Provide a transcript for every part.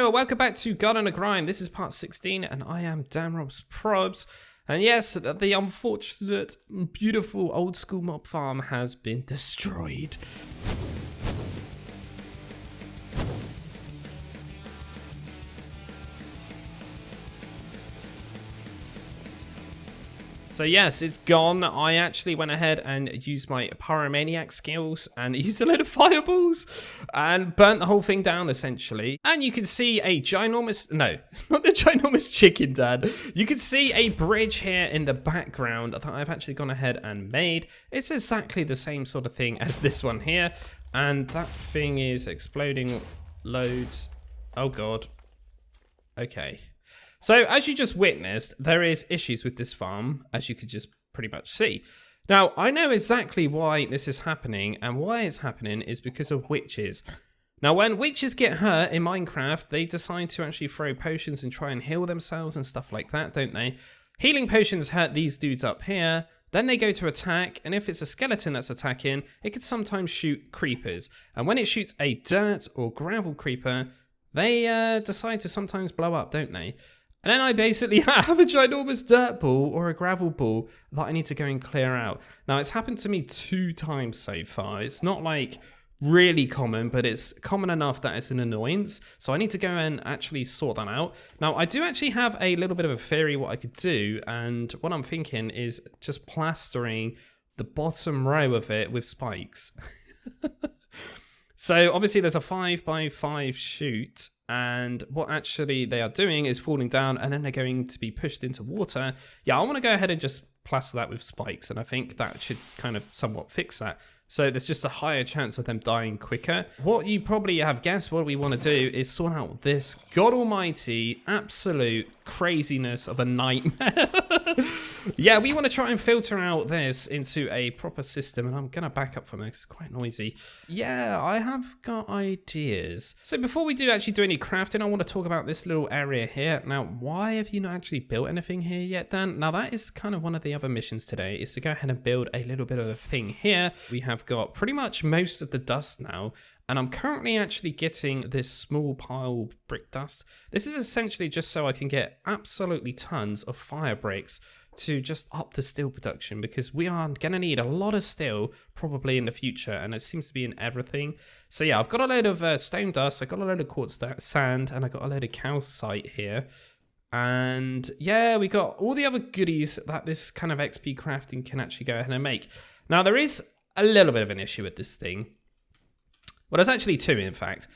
Hello, welcome back to God on a Grind. This is part 16 and I am Dan Rob's Probs. And yes, the unfortunate, beautiful old school mob farm has been destroyed. So yes, it's gone. I actually went ahead and used my pyromaniac skills and used a load of fireballs and burnt the whole thing down essentially. And you can see a ginormous, no, not the ginormous chicken, Dad. You can see a bridge here in the background that I've actually gone ahead and made. It's exactly the same sort of thing as this one here. And that thing is exploding loads. Oh God. Okay. So, as you just witnessed, there is issues with this farm, as you could just pretty much see. Now, I know exactly why this is happening, and why it's happening is because of witches. Now, when witches get hurt in Minecraft, they decide to actually throw potions and try and heal themselves and stuff like that, don't they? Healing potions hurt these dudes up here, then they go to attack, and if it's a skeleton that's attacking, it could sometimes shoot creepers. And when it shoots a dirt or gravel creeper, they decide to sometimes blow up, don't they? And then I basically have a ginormous dirt ball or a gravel ball that I need to go and clear out. Now, it's happened to me 2 times so far. It's not like really common, but it's common enough that it's an annoyance. So I need to go and actually sort that out. Now, I do actually have a little bit of a theory what I could do. And what I'm thinking is just plastering the bottom row of it with spikes. So obviously there's a 5x5 chute, and what actually they are doing is falling down and then they're going to be pushed into water. Yeah, I want to go ahead and just plaster that with spikes, and I think that should kind of somewhat fix that. So there's just a higher chance of them dying quicker. What you probably have guessed what we want to do is sort out this god almighty absolute craziness of a nightmare. Yeah, we want to try and filter out this into a proper system, and I'm going to back up from it because it's quite noisy. Yeah, I have got ideas. So before we do actually do any crafting, I want to talk about this little area here. Now, why have you not actually built anything here yet, Dan? Now, that is kind of one of the other missions today, is to go ahead and build a little bit of a thing here. We have got pretty much most of the dust now, and I'm currently actually getting this small pile brick dust. This is essentially just so I can get absolutely tons of fire bricks to just up the steel production, because we are going to need a lot of steel probably in the future, and it seems to be in everything. So yeah, I've got a load of stone dust, I got a load of quartz sand, and I got a load of calcite here. And yeah, we got all the other goodies that this kind of XP crafting can actually go ahead and make. Now, there is a little bit of an issue with this thing. Well, there's actually 2, in fact.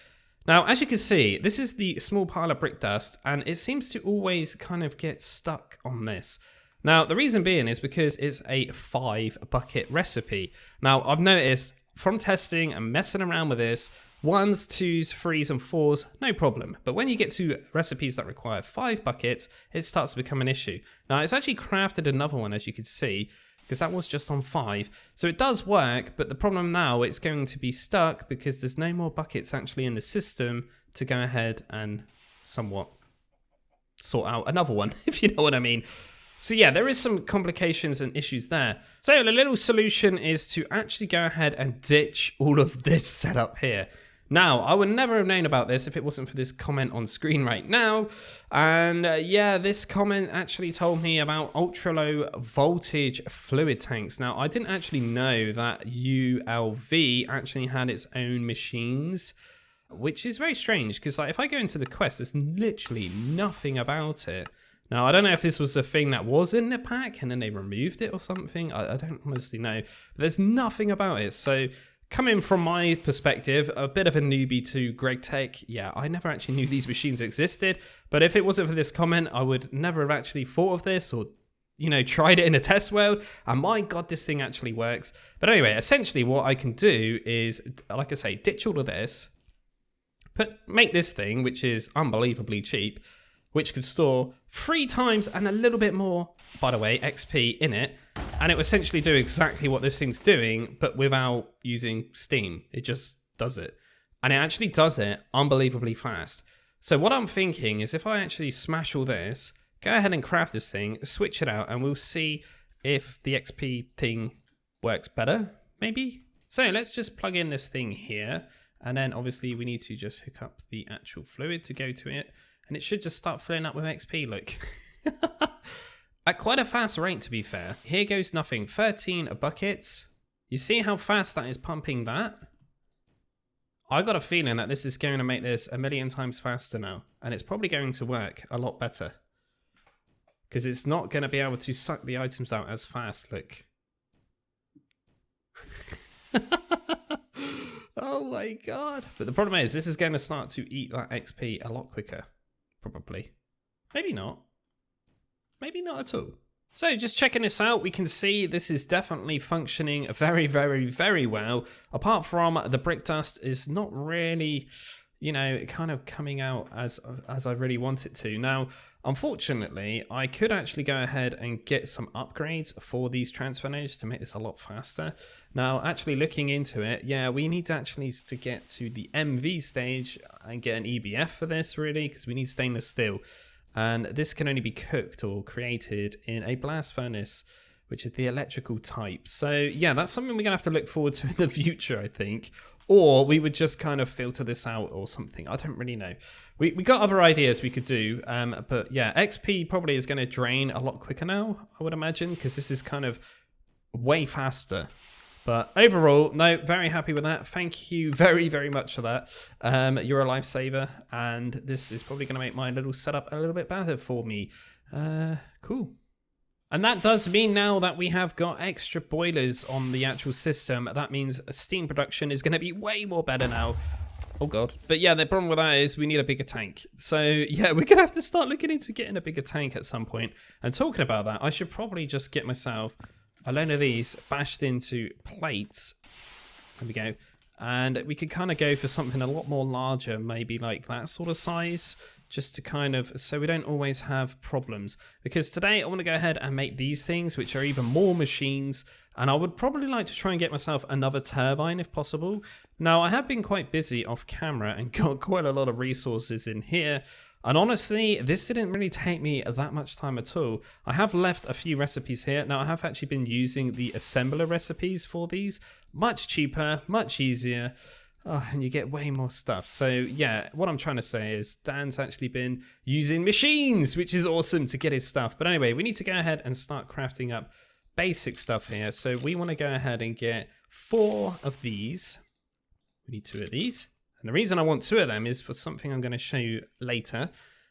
Now, as you can see, this is the small pile of brick dust, and it seems to always kind of get stuck on this. Now, the reason being is because it's a 5 bucket recipe. Now, I've noticed from testing and messing around with this, 1s, 2s, 3s, and 4s, no problem. But when you get to recipes that require 5 buckets, it starts to become an issue. Now, it's actually crafted another one, as you can see, because that was just on 5. So it does work, but the problem now, it's going to be stuck because there's no more buckets actually in the system to go ahead and somewhat sort out another one, if you know what I mean. So yeah, there is some complications and issues there. So the little solution is to actually go ahead and ditch all of this setup here. Now, I would never have known about this if it wasn't for this comment on screen right now. And yeah, this comment actually told me about ultra low voltage fluid tanks. Now, I didn't actually know that ULV actually had its own machines, which is very strange because like if I go into the quest, there's literally nothing about it. Now, I don't know if this was a thing that was in the pack and then they removed it or something. I don't honestly know. But there's nothing about it. So coming from my perspective, a bit of a newbie to Gregtech, yeah, I never actually knew these machines existed. But if it wasn't for this comment, I would never have actually thought of this or, you know, tried it in a test world. And my God, this thing actually works. But anyway, essentially what I can do is, like I say, ditch all of this, make this thing, which is unbelievably cheap, which could store 3 times and a little bit more, by the way, XP in it. And it will essentially do exactly what this thing's doing, but without using steam. It just does it. And it actually does it unbelievably fast. So what I'm thinking is if I actually smash all this, go ahead and craft this thing, switch it out, and we'll see if the XP thing works better, maybe? So let's just plug in this thing here. And then obviously we need to just hook up the actual fluid to go to it. And it should just start filling up with XP, look. At quite a fast rate, to be fair. Here goes nothing. 13 buckets. You see how fast that is pumping that? I got a feeling that this is going to make this a million times faster now. And it's probably going to work a lot better. Because it's not going to be able to suck the items out as fast, look. Oh my god. But the problem is, this is going to start to eat that XP a lot quicker. Probably. Maybe not. Maybe not at all. So just checking this out, we can see this is definitely functioning very, very, very well. Apart from the brick dust is not really, you know, kind of coming out as I really want it to. Now, unfortunately, I could actually go ahead and get some upgrades for these transfer nodes to make this a lot faster. Now, actually looking into it, yeah, we need to actually get to the MV stage and get an EBF for this, really, because we need stainless steel. And this can only be cooked or created in a blast furnace, which is the electrical type. So yeah, that's something we're gonna have to look forward to in the future, I think. Or we would just kind of filter this out or something. I don't really know. We got other ideas we could do, but yeah, XP probably is gonna drain a lot quicker now, I would imagine, because this is kind of way faster. But overall, no, very happy with that. Thank you very, very much for that. You're a lifesaver, and this is probably going to make my little setup a little bit better for me. Cool. And that does mean now that we have got extra boilers on the actual system. That means steam production is going to be way more better now. Oh god. But yeah, the problem with that is we need a bigger tank. So yeah, we're going to have to start looking into getting a bigger tank at some point. And talking about that, I should probably just get myself a load of these bashed into plates. There we go. And we could kind of go for something a lot more larger, maybe like that sort of size, just to kind of, so we don't always have problems. Because today I want to go ahead and make these things, which are even more machines. And I would probably like to try and get myself another turbine if possible. Now, I have been quite busy off camera and got quite a lot of resources in here. And honestly, this didn't really take me that much time at all. I have left a few recipes here. Now, I have actually been using the assembler recipes for these. Much cheaper, much easier, and you get way more stuff. So yeah, what I'm trying to say is Dan's actually been using machines, which is awesome to get his stuff. But anyway, we need to go ahead and start crafting up basic stuff here. So we want to go ahead and get 4 of these. We need 2 of these. And the reason I want 2 of them is for something I'm going to show you later.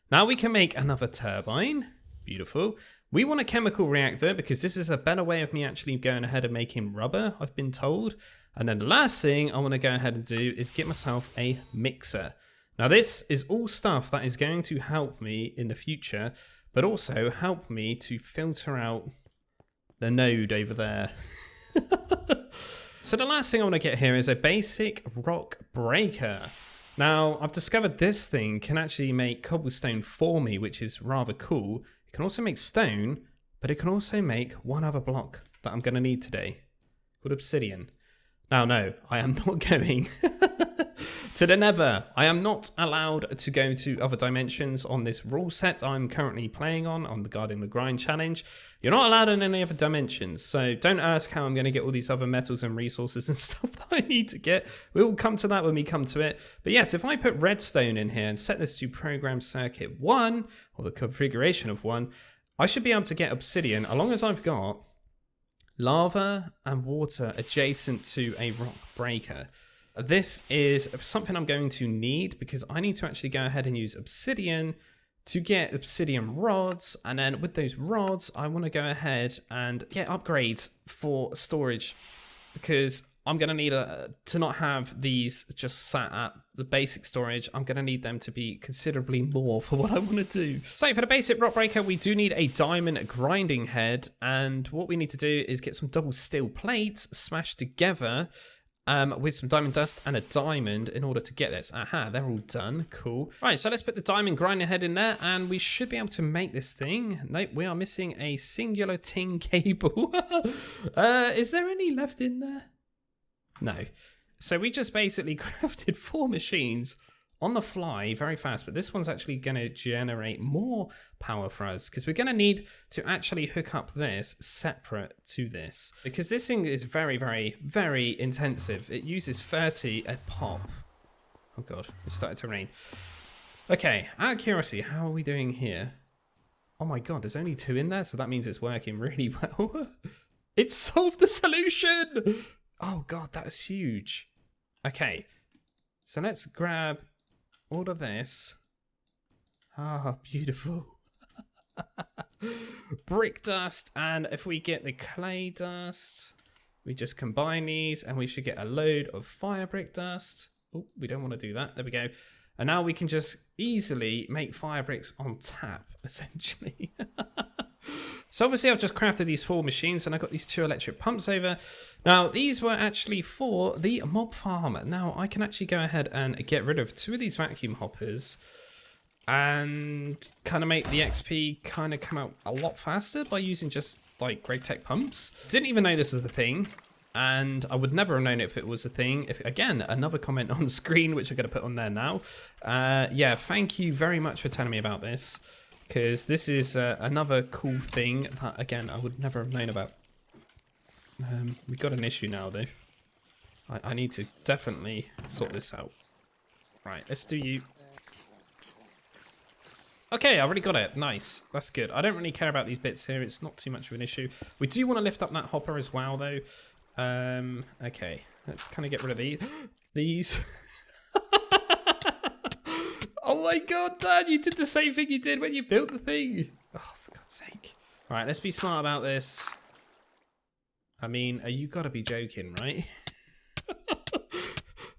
Now we can make another turbine. Beautiful. We want a chemical reactor because this is a better way of me actually going ahead and making rubber, I've been told. And then the last thing I want to go ahead and do is get myself a mixer. Now this is all stuff that is going to help me in the future, but also help me to filter out the node over there. So the last thing I want to get here is a basic rock breaker. Now, I've discovered this thing can actually make cobblestone for me, which is rather cool. It can also make stone, but it can also make one other block that I'm going to need today, called obsidian. Now, no, I am not going to the nether. I am not allowed to go to other dimensions on this rule set I'm currently playing on the Guarding the Grind challenge. You're not allowed in any other dimensions, so don't ask how I'm going to get all these other metals and resources and stuff that I need to get. We'll come to that when we come to it. But yes, if I put redstone in here and set this to program circuit 1, or the configuration of 1, I should be able to get obsidian, as long as I've got lava and water adjacent to a rock breaker. This is something I'm going to need because I need to actually go ahead and use obsidian to get obsidian rods, and then with those rods I want to go ahead and get upgrades for storage because I'm going to need to not have these just sat at the basic storage. I'm going to need them to be considerably more for what I want to do. So for the basic rock breaker, we do need a diamond grinding head. And what we need to do is get some double steel plates smashed together with some diamond dust and a diamond in order to get this. Aha, they're all done. Cool. Right, so let's put the diamond grinding head in there and we should be able to make this thing. Nope, we are missing a singular tin cable. Is there any left in there? No. So we just basically crafted 4 machines on the fly very fast, but this one's actually going to generate more power for us because we're going to need to actually hook up this separate to this because this thing is very, very, very intensive. It uses 30 a pop. Oh god, it started to rain. Okay, out of curiosity, how are we doing here? Oh my god, there's only 2 in there, so that means it's working really well. It solved the solution! Oh god, that is huge. Okay, so let's grab all of this. Ah, beautiful. Brick dust, and if we get the clay dust, we just combine these and we should get a load of fire brick dust. Oh, we don't want to do that. There we go. And now we can just easily make fire bricks on tap, essentially. So obviously I've just crafted these 4 machines and I got these 2 electric pumps over. Now these were actually for the mob farm. Now I can actually go ahead and get rid of 2 of these vacuum hoppers and kind of make the XP kind of come out a lot faster by using just like Gregtech pumps. Didn't even know this was the thing. And I would never have known if it was a thing. If again, another comment on the screen, which I'm going to put on there now. Yeah, thank you very much for telling me about this. Because this is another cool thing that, again, I would never have known about. We've got an issue now, though. I need to definitely sort this out. Right, let's do you. Okay, I already got it. Nice. That's good. I don't really care about these bits here. It's not too much of an issue. We do want to lift up that hopper as well, though. Okay, let's kind of get rid of these. Oh my god, Dan, you did the same thing you did when you built the thing. Oh, for God's sake. All right, let's be smart about this. I mean, you gotta be joking, right?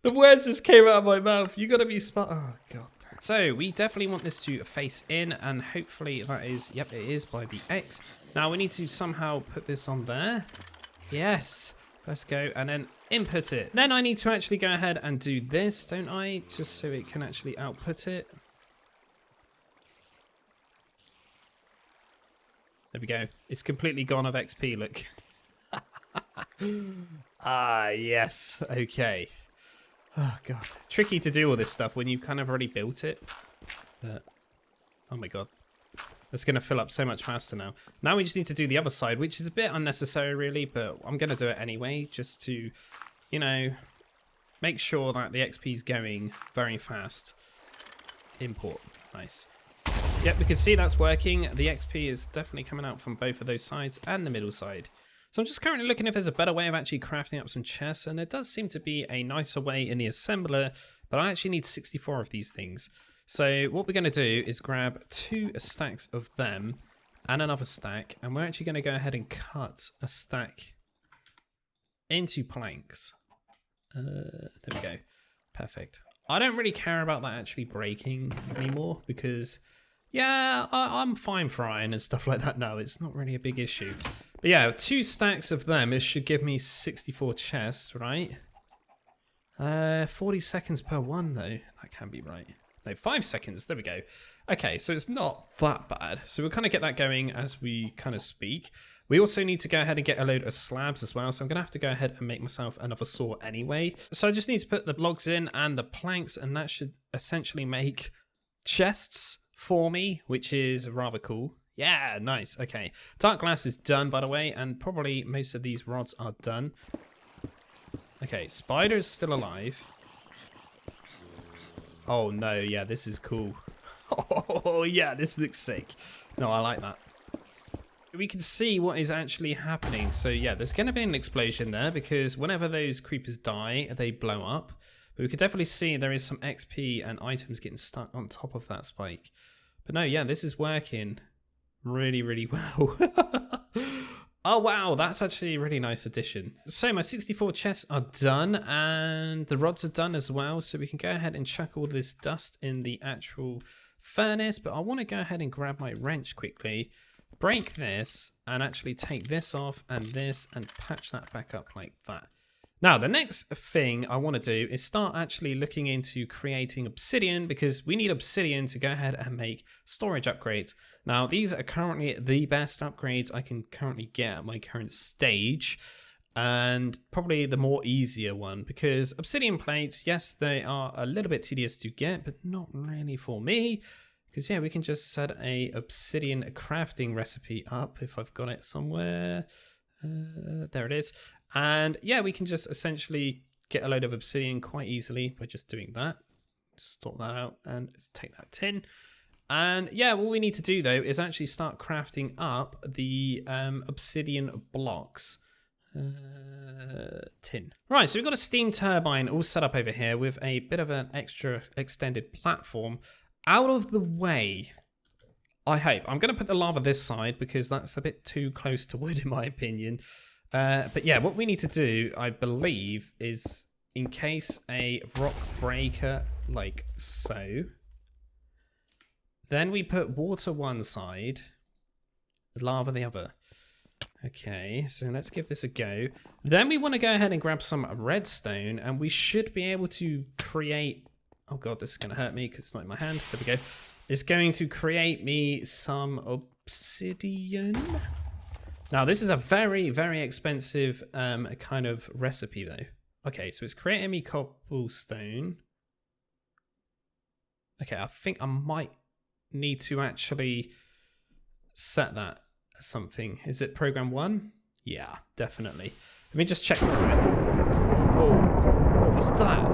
The words just came out of my mouth. You gotta be smart. Oh god. So we definitely want this to face in, and hopefully that is, yep, it is by the X. Now we need to somehow put this on there. Yes. Let's go and then input it. Then I need to actually go ahead and do this, don't I? Just so it can actually output it. There we go. It's completely gone of XP, look. Ah, yes. Okay. Oh, God. Tricky to do all this stuff when you've kind of already built it. But, oh my God. It's going to fill up so much faster now. Now we just need to do the other side, which is a bit unnecessary, really, but I'm going to do it anyway, just to, you know, make sure that the XP is going very fast. Import. Nice. Yep, we can see that's working. The XP is definitely coming out from both of those sides and the middle side. So I'm just currently looking if there's a better way of actually crafting up some chests, and there does seem to be a nicer way in the assembler, but I actually need 64 of these things. So what we're going to do is grab 2 stacks of them and another stack, and we're actually going to go ahead and cut a stack into planks. There we go. Perfect. I don't really care about that actually breaking anymore because, yeah, I'm fine for iron and stuff like that now. It's not really a big issue. But yeah, 2 stacks of them, it should give me 64 chests, right? 40 seconds per one, though. That can't be right. No, 5 seconds. There we go. Okay, so it's not that bad. So we'll kind of get that going as we kind of speak. We also need to go ahead and get a load of slabs as well. So I'm going to have to go ahead and make myself another saw anyway. So I just need to put the logs in and the planks, and that should essentially make chests for me, which is rather cool. Yeah, nice. Okay. Dark glass is done, by the way, and probably most of these rods are done. Okay, spider is still alive. Oh no, yeah, this is cool. Oh yeah, this looks sick. No, I like that. We can see what is actually happening. So yeah, there's going to be an explosion there because whenever those creepers die, they blow up. But we can definitely see there is some XP and items getting stuck on top of that spike. But no, yeah, this is working really, really well. Oh wow, that's actually a really nice addition. So my 64 chests are done and the rods are done as well. So we can go ahead and chuck all this dust in the actual furnace. But I want to go ahead and grab my wrench quickly, break this and actually take this off and patch that back up like that. Now, the next thing I want to do is start actually looking into creating obsidian because we need obsidian to go ahead and make storage upgrades. Now, these are currently the best upgrades I can currently get at my current stage and probably the more easier one because obsidian plates, yes, they are a little bit tedious to get, but not really for me because, yeah, we can just set a obsidian crafting recipe up if I've got it somewhere. There it is. And yeah, we can just essentially get a load of obsidian quite easily by just doing that. sort that out and take that tin. And yeah, what we need to do though is actually start crafting up the obsidian blocks. Tin. Right, so we've got a steam turbine all set up over here with a bit of an extra extended platform out of the way. I hope. I'm going to put the lava this side because that's a bit too close to wood in my opinion. But yeah, what we need to do, I believe, is encase a rock breaker like so. Then we put water one side, lava the other. Okay, so let's give this a go. Then we want to go ahead and grab some redstone, and we should be able to create... Oh god, this is going to hurt me because it's not in my hand. There we go. It's going to create me some obsidian. Now, this is a very, very expensive kind of recipe, though. Okay, so it's creating me cobblestone. Okay, I think I might need to actually set that as something. Is it program 1? Yeah, definitely. Let me just check this out. Oh, what was that?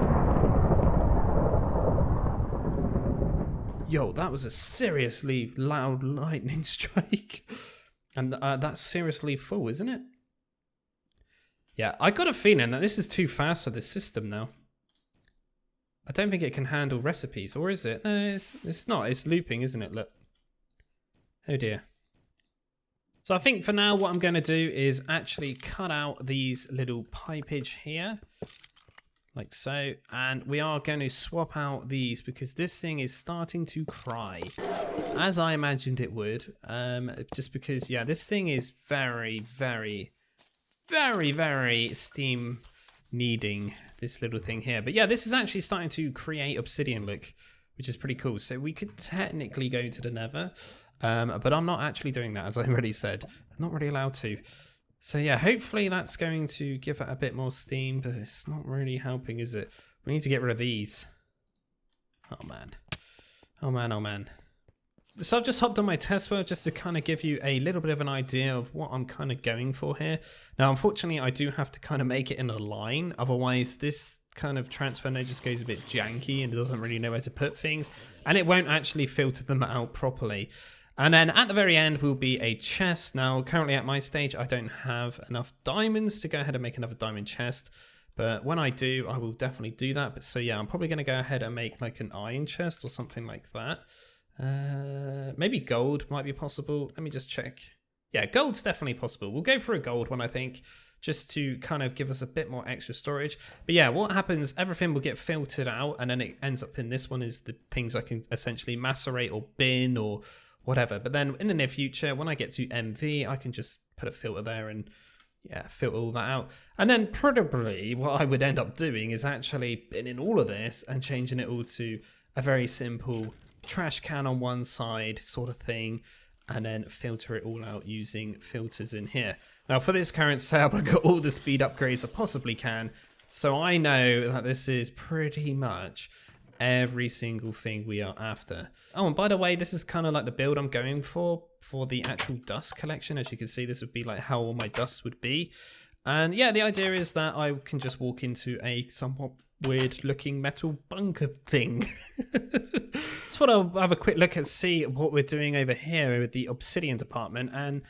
Yo, that was a seriously loud lightning strike. And that's seriously full, isn't it? Yeah, I got a feeling that this is too fast for this system now. I don't think it can handle recipes, or is it? No, it's not. It's looping, isn't it? Look. Oh dear. So I think for now what I'm going to do is actually cut out these little pipage here. Like so. And we are going to swap out these because this thing is starting to cry. As I imagined it would. Just because, yeah, this thing is very, very, very, very steam needing, this little thing here. But yeah, this is actually starting to create obsidian look, which is pretty cool. So we could technically go to the nether, but I'm not actually doing that, as I already said. I'm not really allowed to. So yeah, hopefully that's going to give it a bit more steam, but it's not really helping, is it? We need to get rid of these. Oh man. Oh man, oh man. So I've just hopped on my test world just to kind of give you a little bit of an idea of what I'm kind of going for here. Now, unfortunately, I do have to kind of make it in a line. Otherwise, this kind of transfer node just goes a bit janky and doesn't really know where to put things. And it won't actually filter them out properly. And then at the very end will be a chest. Now, currently at my stage, I don't have enough diamonds to go ahead and make another diamond chest. But when I do, I will definitely do that. But so yeah, I'm probably going to go ahead and make like an iron chest or something like that. Maybe gold might be possible. Let me just check. Yeah, gold's definitely possible. We'll go for a gold one, I think, just to kind of give us a bit more extra storage. But yeah, what happens, everything will get filtered out, and then it ends up in this one is the things I can essentially macerate or bin or whatever. But then in the near future, when I get to MV, I can just put a filter there and yeah, filter all that out. And then probably what I would end up doing is actually binning all of this and changing it all to a very simple trash can on one side sort of thing, and then filter it all out using filters in here. Now for this current setup, I got all the speed upgrades I possibly can, so I know that this is pretty much every single thing we are after. Oh, and by the way, this is kind of like the build I'm going for the actual dust collection. As you can see, this would be like how all my dust would be. And yeah, the idea is that I can just walk into a somewhat weird looking metal bunker thing. Just thought I'll have a quick look and see what we're doing over here with the obsidian department, and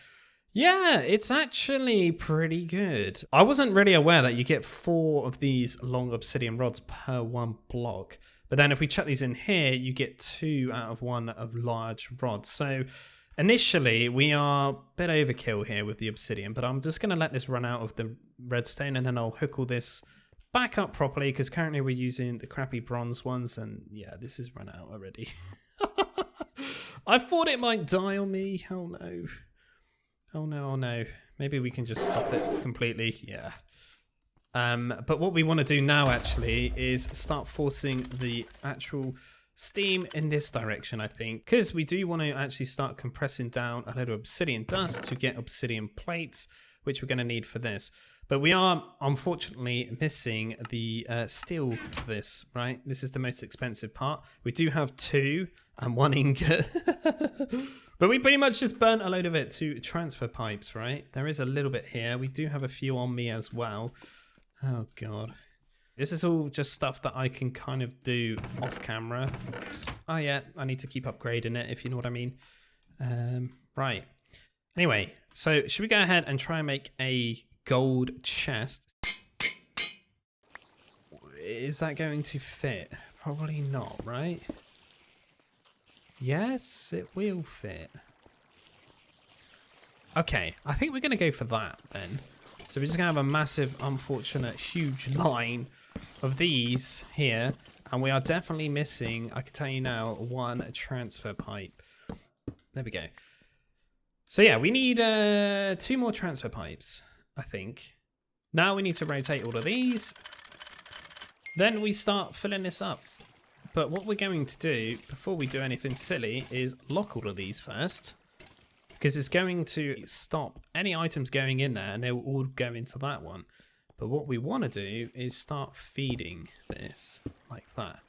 yeah, it's actually pretty good. I wasn't really aware that you get 4 of these long obsidian rods per 1 block, but then if we chuck these in here, you get 2 out of 1 of large rods. So initially we are a bit overkill here with the obsidian, but I'm just going to let this run out of the redstone, and then I'll hook all this back up properly, because currently we're using the crappy bronze ones, and yeah, this is run out already. I thought it might die on me. Oh no. Oh no, oh no. Maybe we can just stop it completely. Yeah. But what we want to do now actually is start forcing the actual steam in this direction, I think, because we do want to actually start compressing down a little obsidian dust to get obsidian plates, which we're going to need for this. But we are, unfortunately, missing the steel for this, right? This is the most expensive part. We do have 2 and 1 ingot. But we pretty much just burnt a load of it to transfer pipes, right? There is a little bit here. We do have a few on me as well. Oh, God. This is all just stuff that I can kind of do off camera. Oh yeah, I need to keep upgrading it, if you know what I mean. Right. Anyway, so should we go ahead and try and make a gold chest? Is that going to fit? Probably not, right? Yes, it will fit. Okay, I think we're going to go for that then. So we're just going to have a massive, unfortunate, huge line of these here. And we are definitely missing, I can tell you now, one transfer pipe. There we go. So yeah, we need 2 more transfer pipes, I think. Now we need to rotate all of these. Then we start filling this up. But what we're going to do, before we do anything silly, is lock all of these first. Because it's going to stop any items going in there and they will all go into that one. But what we want to do is start feeding this like that.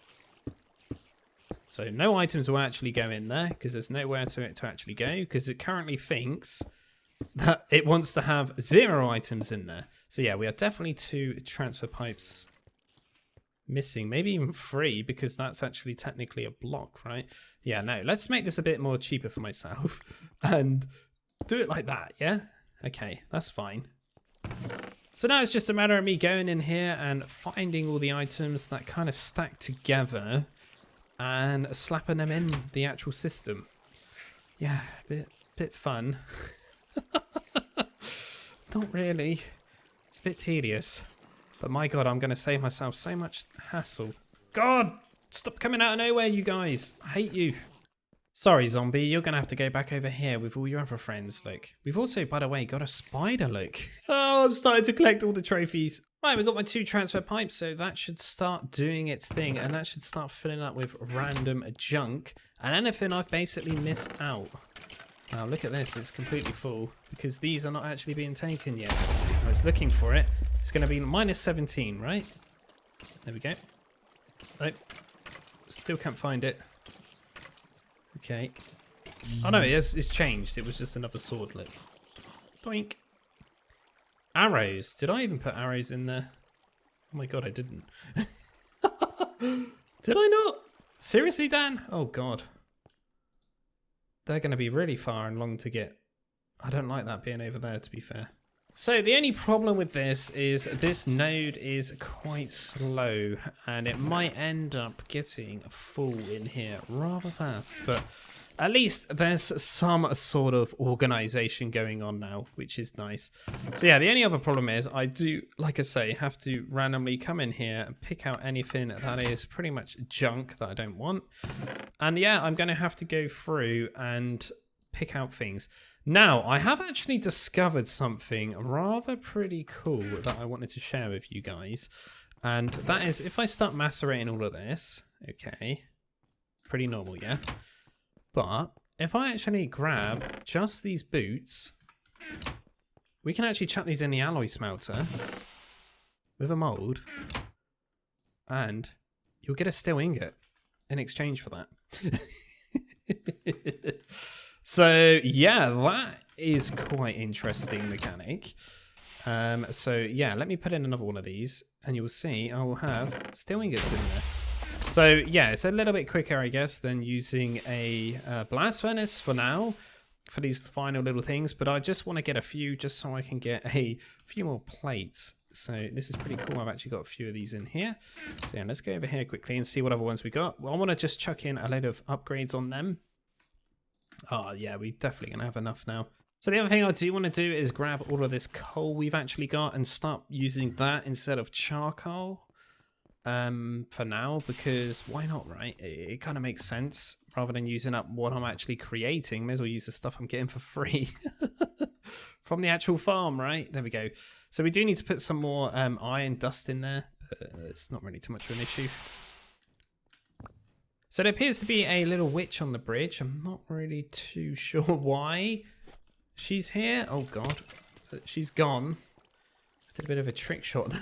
So no items will actually go in there because there's nowhere to it to actually go, because it currently thinks that it wants to have 0 items in there. So yeah, we are definitely 2 transfer pipes missing, maybe even 3, because that's actually technically a block, right? Yeah, no, let's make this a bit more cheaper for myself and do it like that, yeah? Okay, that's fine. So now it's just a matter of me going in here and finding all the items that kind of stack together and slapping them in the actual system. Yeah, bit fun. Not really. It's a bit tedious. But my god, I'm going to save myself so much hassle. God, stop coming out of nowhere, you guys. I hate you. Sorry, zombie, you're going to have to go back over here with all your other friends. Look, we've also, by the way, got a spider, look. Oh, I'm starting to collect all the trophies. Right, we've got my 2 transfer pipes, so that should start doing its thing. And that should start filling up with random junk. And anything I've basically missed out. Now, look at this. It's completely full because these are not actually being taken yet. I was looking for it. It's going to be minus 17, right? There we go. Nope. Still can't find it. Okay. Oh no, it's changed. It was just another sword, look. Doink. Arrows. Did I even put arrows in there? Oh my god, I didn't. Did I not? Seriously, Dan? Oh god. They're going to be really far and long to get. I don't like that being over there, to be fair. So the only problem with this is this node is quite slow and it might end up getting full in here rather fast, but at least there's some sort of organization going on now, which is nice. So yeah, the only other problem is I do, like I say, have to randomly come in here and pick out anything that is pretty much junk that I don't want. And yeah, I'm going to have to go through and pick out things. Now, I have actually discovered something rather pretty cool that I wanted to share with you guys. And that is, if I start macerating all of this, okay, pretty normal, yeah? But if I actually grab just these boots, we can actually chuck these in the alloy smelter with a mold, and you'll get a steel ingot in exchange for that. So yeah, that is quite interesting mechanic. So yeah, let me put in another one of these and you'll see I will have steel ingots in there. So yeah, it's a little bit quicker, I guess, than using a blast furnace for now, for these final little things. But I just want to get a few just so I can get a few more plates. So this is pretty cool. I've actually got a few of these in here. So yeah, let's go over here quickly and see what other ones we got. Well, I want to just chuck in a load of upgrades on them. Oh yeah, we're definitely going to have enough now. So the other thing I do want to do is grab all of this coal we've actually got and start using that instead of charcoal for now, because why not, right? It kind of makes sense. Rather than using up what I'm actually creating, may as well use the stuff I'm getting for free from the actual farm, right? There we go. So we do need to put some more iron dust in there, but it's not really too much of an issue. So there appears to be a little witch on the bridge. I'm not really too sure why she's here. Oh god, she's gone. I did a bit of a trick shot.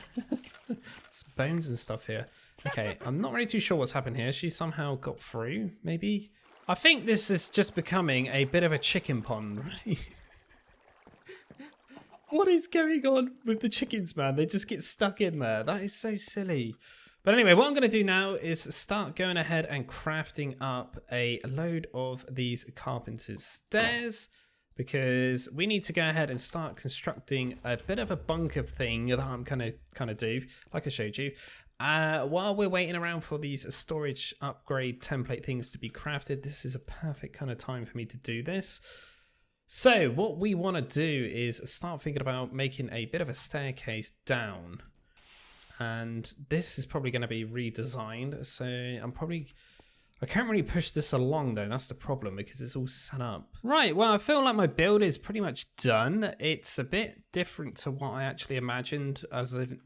Some bones and stuff here. Okay, I'm not really too sure what's happened here. She somehow got through, maybe? I think this is just becoming a bit of a chicken pond, right? What is going on with the chickens, man? They just get stuck in there. That is so silly. But anyway, what I'm going to do now is start going ahead and crafting up a load of these carpenter's stairs, because we need to go ahead and start constructing a bit of a bunker thing that I'm going to kind of do, like I showed you. While we're waiting around for these storage upgrade template things to be crafted, this is a perfect kind of time for me to do this. So what we want to do is start thinking about making a bit of a staircase down. And this is probably going to be redesigned, so I can't really push this along though. That's the problem, because it's all set up. Right, well, I feel like my build is pretty much done. It's a bit different to what I actually imagined,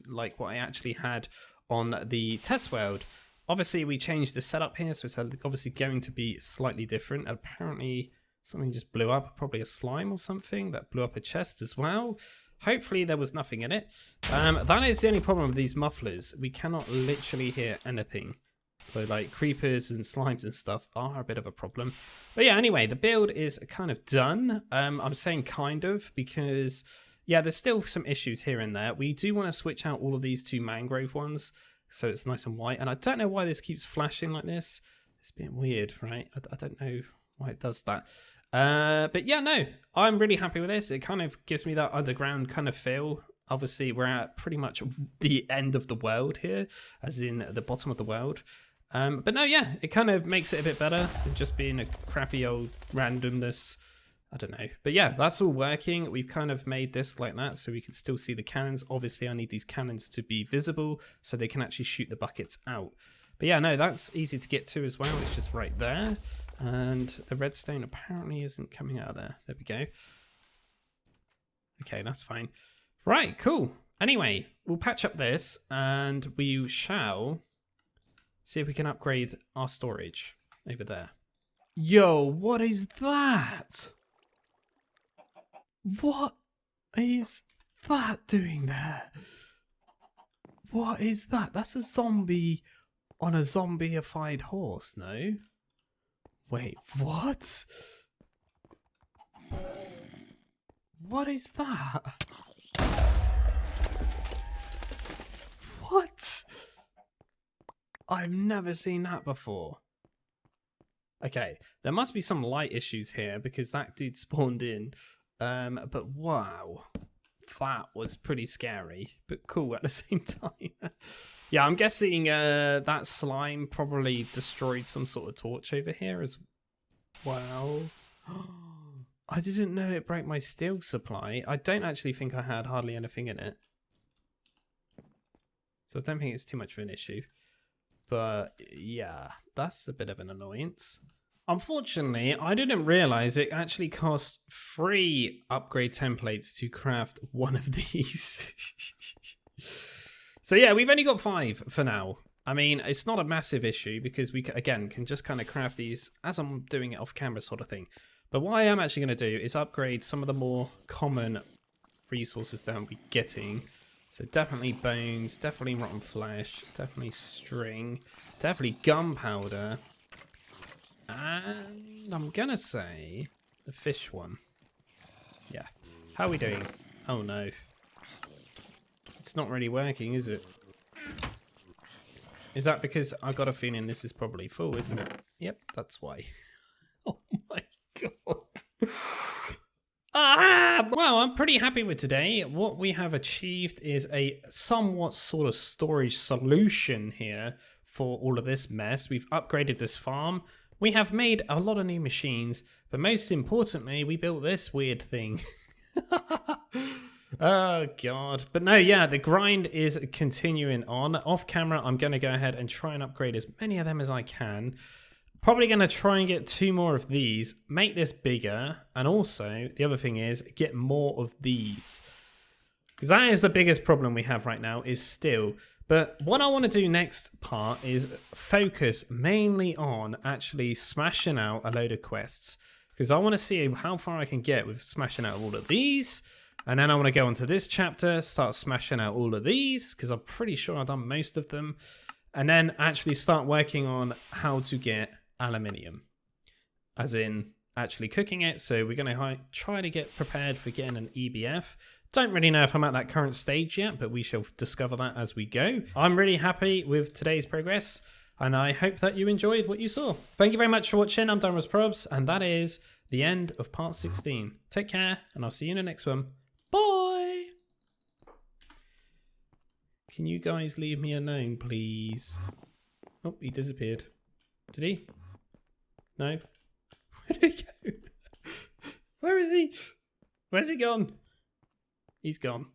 like what I actually had on the test world. Obviously, we changed the setup here, so it's obviously going to be slightly different. Apparently, something just blew up, probably a slime or something that blew up a chest as well. Hopefully there was nothing in it. That is the only problem with these mufflers. We cannot literally hear anything. So like creepers and slimes and stuff are a bit of a problem. But yeah, anyway, the build is kind of done. I'm saying kind of because, yeah, there's still some issues here and there. We do want to switch out all of these 2 mangrove ones so it's nice and white. And I don't know why this keeps flashing like this. It's a bit weird, right? I don't know why it does that. But yeah, no, I'm really happy with this. It kind of gives me that underground kind of feel. Obviously, we're at pretty much the end of the world here, as in the bottom of the world. But no, yeah, it kind of makes it a bit better than just being a crappy old randomness. I don't know. But yeah, that's all working. We've kind of made this like that so we can still see the cannons. Obviously, I need these cannons to be visible so they can actually shoot the buckets out. But yeah, no, that's easy to get to as well. It's just right there. And the redstone apparently isn't coming out of there. There we go. Okay, that's fine. Right, cool. Anyway, we'll patch up this and we shall see if we can upgrade our storage over there. Yo, what is that? What is that doing there? What is that? That's a zombie on a zombieified horse, no? Wait, what? What is that? What? I've never seen that before. Okay, there must be some light issues here because that dude spawned in. But wow, that was pretty scary, but cool at the same time. Yeah, I'm guessing that slime probably destroyed some sort of torch over here as well. I didn't know it broke my steel supply. I don't actually think I had hardly anything in it. So I don't think it's too much of an issue. But yeah, that's a bit of an annoyance. Unfortunately, I didn't realize it actually costs 3 upgrade templates to craft one of these. So yeah, we've only got 5 for now. I mean, it's not a massive issue because we, again, can just kind of craft these as I'm doing it off camera sort of thing. But what I am actually going to do is upgrade some of the more common resources that I'll be getting. So definitely bones, definitely rotten flesh, definitely string, definitely gunpowder. And I'm going to say the fish one. Yeah. How are we doing? Oh no. It's not really working, is it? Is that because I got a feeling this is probably full, isn't it? Yep, that's why. Oh my god. Well, I'm pretty happy with today. What we have achieved is a somewhat sort of storage solution here for all of this mess. We've upgraded this farm. We have made a lot of new machines, but most importantly, we built this weird thing. Oh god. But no, yeah, the grind is continuing on. Off camera, I'm going to go ahead and try and upgrade as many of them as I can. Probably going to try and get 2 more of these, make this bigger, and also, the other thing is, get more of these. Because that is the biggest problem we have right now, is steel. But what I want to do next part is focus mainly on actually smashing out a load of quests. Because I want to see how far I can get with smashing out all of these. And then I want to go on to this chapter, start smashing out all of these, because I'm pretty sure I've done most of them. And then actually start working on how to get aluminium, as in actually cooking it. So we're going to try to get prepared for getting an EBF. Don't really know if I'm at that current stage yet, but we shall discover that as we go. I'm really happy with today's progress, and I hope that you enjoyed what you saw. Thank you very much for watching. I'm DanRosProbs, and that is the end of part 16. Take care, and I'll see you in the next one. Bye! Can you guys leave me alone, please? Oh, he disappeared. Did he? No? Where did he go? Where is he? Where's he gone? He's gone.